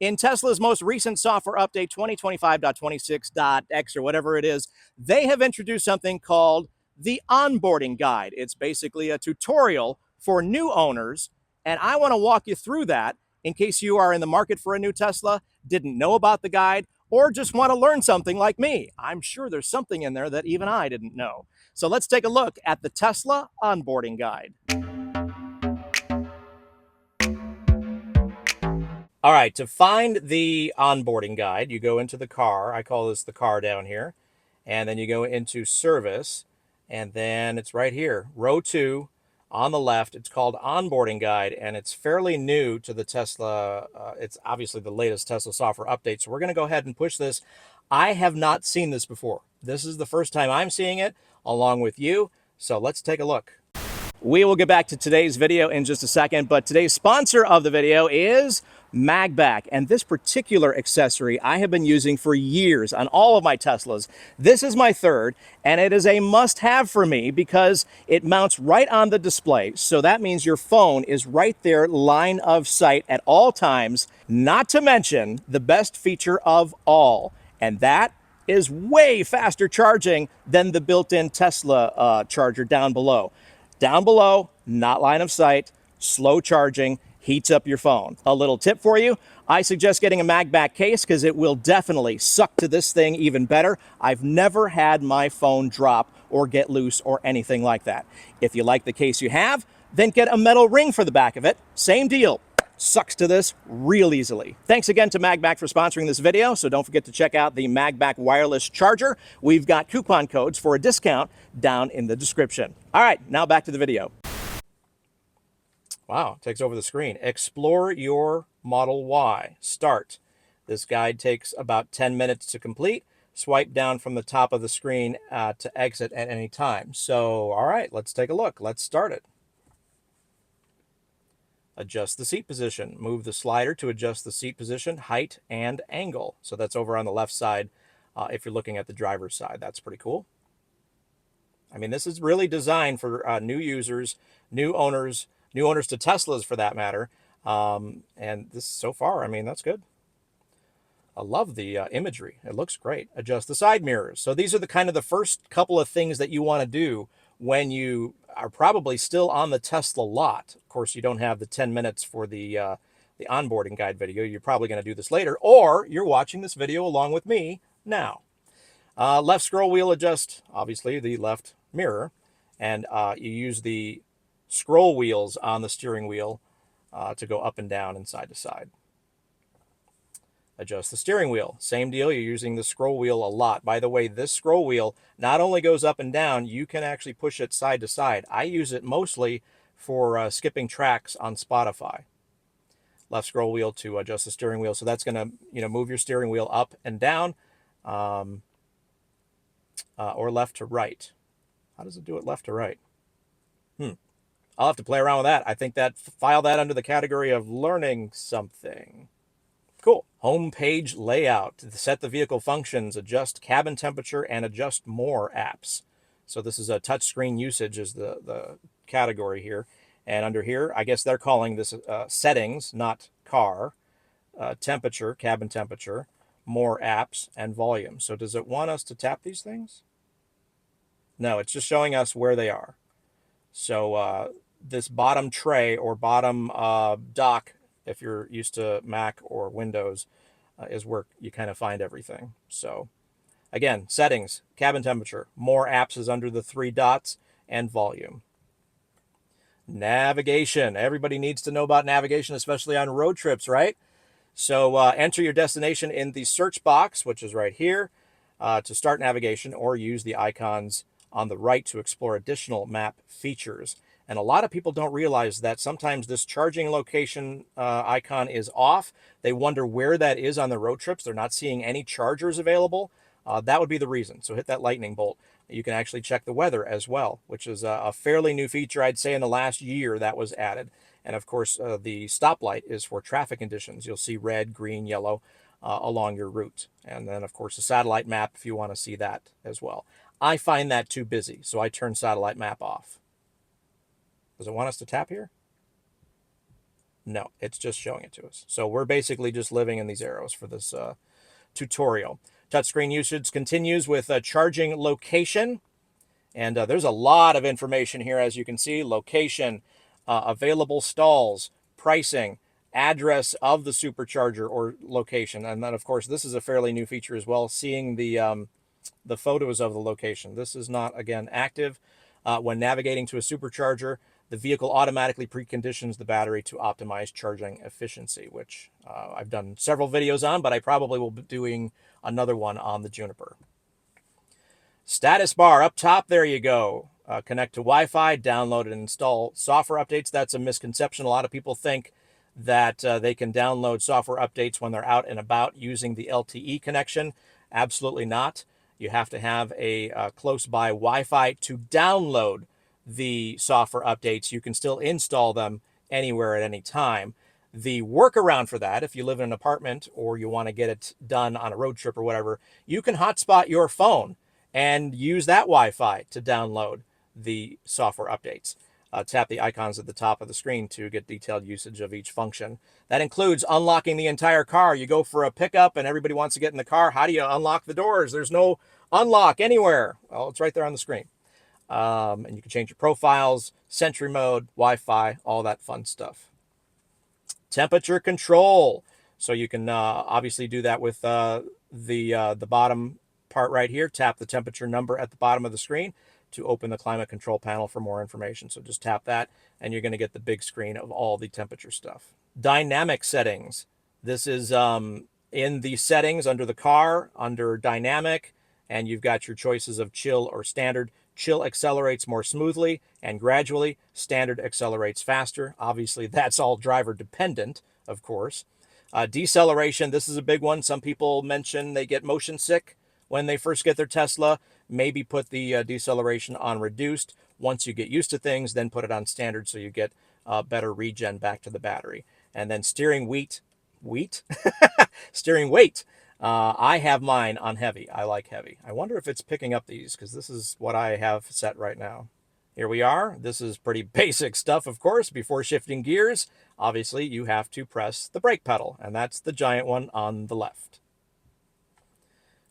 In Tesla's most recent software update, 2025.26.x or whatever it is, they have introduced something called the onboarding guide. It's basically a tutorial for new owners, and I want to walk you through that in case you are in the market for a new Tesla, didn't know about the guide, or just want to learn something like me. I'm sure there's something in there that even I didn't know. So let's take a look at the Tesla onboarding guide. All right, to find the onboarding guide, you go into the car. I call this the car down here. And then you go into service, and then it's right here, row 2 on the left. It's called onboarding guide, and it's fairly new to the Tesla. It's obviously the latest Tesla software update. So we're going to go ahead and push this. I have not seen this before. This is the first time I'm seeing it along with you. So let's take a look. We will get back to today's video in just a second, but today's sponsor of the video is MagBack, and this particular accessory I have been using for years on all of my Teslas. This is my third, and it is a must-have for me because it mounts right on the display, so that means your phone is right there, line of sight at all times, not to mention the best feature of all, and that is way faster charging than the built-in Tesla charger down below. Down below, not line of sight, slow charging, heats up your phone. A little tip for you, I suggest getting a MagBack case because it will definitely suck to this thing even better. I've never had my phone drop or get loose or anything like that. If you like the case you have, then get a metal ring for the back of it. Same deal. Sucks to this real easily. Thanks again to MagBack for sponsoring this video, so don't forget to check out the MagBack wireless charger. We've got coupon codes for a discount down in the description. All right, now back to the video. Wow, takes over the screen. Explore your Model Y. Start. This guide takes about 10 minutes to complete. Swipe down from the top of the screen to exit at any time. So, all right, let's take a look. Let's start it. Adjust the seat position. Move the slider to adjust the seat position, height, and angle. So that's over on the left side if you're looking at the driver's side. That's pretty cool. I mean, this is really designed for new users, new owners to Teslas for that matter. And this so far, I mean, that's good. I love the imagery. It looks great. Adjust the side mirrors. So these are the kind of the first couple of things that you want to do when you are probably still on the Tesla lot. Of course, you don't have the 10 minutes for the onboarding guide video. You're probably going to do this later, or you're watching this video along with me now. Left scroll wheel adjust, obviously, the left mirror, and you use the scroll wheels on the steering wheel to go up and down and side to side. Adjust the steering wheel. Same deal, you're using the scroll wheel a lot. By the way, this scroll wheel not only goes up and down, you can actually push it side to side. I use it mostly for skipping tracks on Spotify. Left scroll wheel to adjust the steering wheel. So that's going to move your steering wheel up and down or left to right. How does it do it left to right? I'll have to play around with that. I think file that under the category of learning something. Cool. Home page layout. To set the vehicle functions, adjust cabin temperature, and adjust more apps. So this is a touchscreen usage is the category here. And under here, I guess they're calling this settings, not car. Temperature, cabin temperature, more apps, and volume. So does it want us to tap these things? No, it's just showing us where they are. So this bottom tray or bottom dock, if you're used to Mac or Windows, is where you kind of find everything. So again, settings, cabin temperature, more apps is under the 3 dots, and volume. Navigation. Everybody needs to know about navigation, especially on road trips, right? So enter your destination in the search box, which is right here, to start navigation, or use the icons on the right to explore additional map features. And a lot of people don't realize that sometimes this charging location icon is off. They wonder where that is on the road trips. They're not seeing any chargers available. That would be the reason. So hit that lightning bolt. You can actually check the weather as well, which is a fairly new feature. I'd say in the last year that was added. And of course, the stoplight is for traffic conditions. You'll see red, green, yellow along your route. And then, of course, a satellite map if you want to see that as well. I find that too busy, so I turn satellite map off. Does it want us to tap here? No, it's just showing it to us. So we're basically just living in these arrows for this tutorial. Touchscreen usage continues with charging location. And there's a lot of information here, as you can see. Location, available stalls, pricing, address of the supercharger or location. And then, of course, this is a fairly new feature as well, seeing the photos of the location. This is not, again, active. When navigating to a supercharger, the vehicle automatically preconditions the battery to optimize charging efficiency, which I've done several videos on, but I probably will be doing another one on the Juniper. Status bar up top, there you go. Connect to Wi-Fi, download and install software updates. That's a misconception. A lot of people think that they can download software updates when they're out and about using the LTE connection. Absolutely not. You have to have a close by Wi-Fi to download the software updates. You can still install them anywhere at any time. The workaround for that, if you live in an apartment or you want to get it done on a road trip or whatever, you can hotspot your phone and use that Wi-Fi to download the software updates. Tap the icons at the top of the screen to get detailed usage of each function. That includes unlocking the entire car. You go for a pickup and everybody wants to get in the car. How do you unlock the doors? There's no unlock anywhere. Well, it's right there on the screen. And you can change your profiles, Sentry mode, Wi-Fi, all that fun stuff. Temperature control. So you can obviously do that with the bottom part right here. Tap the temperature number at the bottom of the screen to open the climate control panel for more information. So just tap that and you're going to get the big screen of all the temperature stuff. Dynamic settings. This is in the settings under the car, under dynamic, and you've got your choices of chill or standard. Chill accelerates more smoothly and gradually. Standard accelerates faster. Obviously, that's all driver dependent, of course. Deceleration, this is a big one. Some people mention they get motion sick when they first get their Tesla. Maybe put the deceleration on reduced. Once you get used to things, then put it on standard so you get better regen back to the battery. And then steering weight? Steering weight. I have mine on heavy. I like heavy. I wonder if it's picking up these because this is what I have set right now. Here we are. This is pretty basic stuff, of course. Before shifting gears, obviously you have to press the brake pedal, and that's the giant one on the left.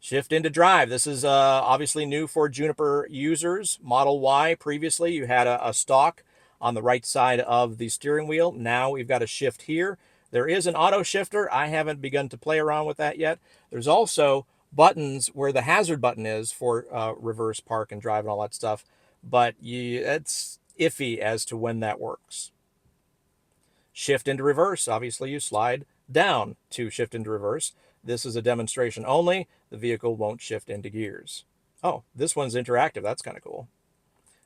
Shift into drive. This is obviously new for Juniper users. Model Y, previously you had a stalk on the right side of the steering wheel. Now we've got a shift here. There is an auto shifter. I haven't begun to play around with that yet. There's also buttons where the hazard button is for reverse, park, and drive and all that stuff. But it's iffy as to when that works. Shift into reverse. Obviously, you slide down to shift into reverse. This is a demonstration only. The vehicle won't shift into gears. Oh, this one's interactive. That's kind of cool.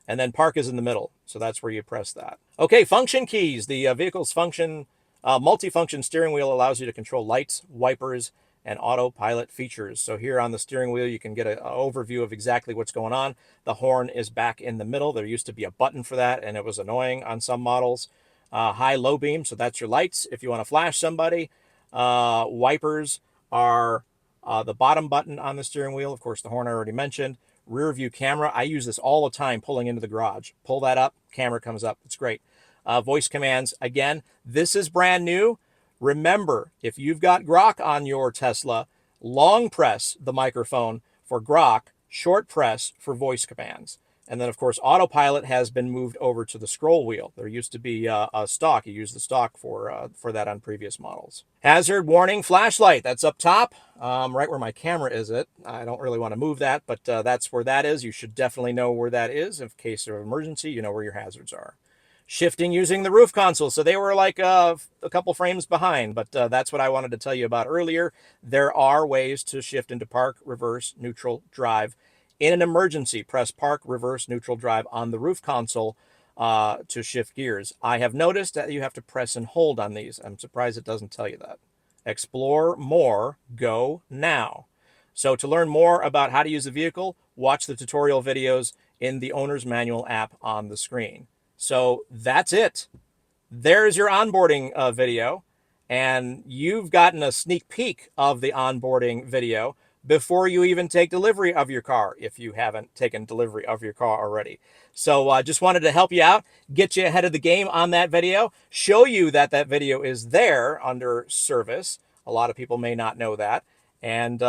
And then park is in the middle. So that's where you press that. Okay, function keys. The vehicle's function multifunction steering wheel allows you to control lights, wipers, and autopilot features. So here on the steering wheel, you can get an overview of exactly what's going on. The horn is back in the middle. There used to be a button for that, and it was annoying on some models. High, low beam, so that's your lights if you want to flash somebody. Wipers are the bottom button on the steering wheel. Of course, the horn I already mentioned. Rear view camera. I use this all the time pulling into the garage. Pull that up, camera comes up. It's great. Voice commands. Again, this is brand new. Remember, if you've got Grok on your Tesla, long press the microphone for Grok, short press for voice commands. And then, of course, autopilot has been moved over to the scroll wheel. There used to be a stalk. You used the stalk for that on previous models. Hazard warning flashlight. That's up top, right where my camera is. I don't really want to move that, but that's where that is. You should definitely know where that is. In case of emergency, you know where your hazards are. Shifting using the roof console. So they were like a couple frames behind, but that's what I wanted to tell you about earlier. There are ways to shift into park, reverse, neutral, drive. In an emergency, press park, reverse, neutral, drive on the roof console to shift gears. I have noticed that you have to press and hold on these. I'm surprised it doesn't tell you that. Explore more, go now. So to learn more about how to use the vehicle, watch the tutorial videos in the owner's manual app on the screen. So that's it. There's your onboarding video, and you've gotten a sneak peek of the onboarding video. before you even take delivery of your car, if you haven't taken delivery of your car already. So just wanted to help you out, get you ahead of the game on that video, show you that that video is there under service. A lot of people may not know that. And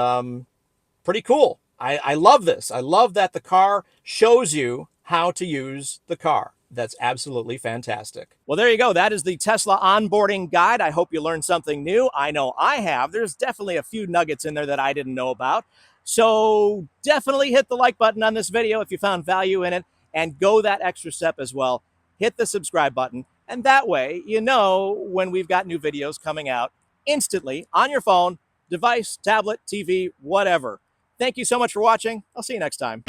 pretty cool. I love this. I love that the car shows you how to use the car. That's absolutely fantastic. Well, there you go. That is the Tesla onboarding guide. I hope you learned something new. I know I have. There's definitely a few nuggets in there that I didn't know about. So definitely hit the like button on this video if you found value in it, and go that extra step as well. Hit the subscribe button, and that way you know when we've got new videos coming out instantly on your phone, device, tablet, TV, whatever. Thank you so much for watching. I'll see you next time.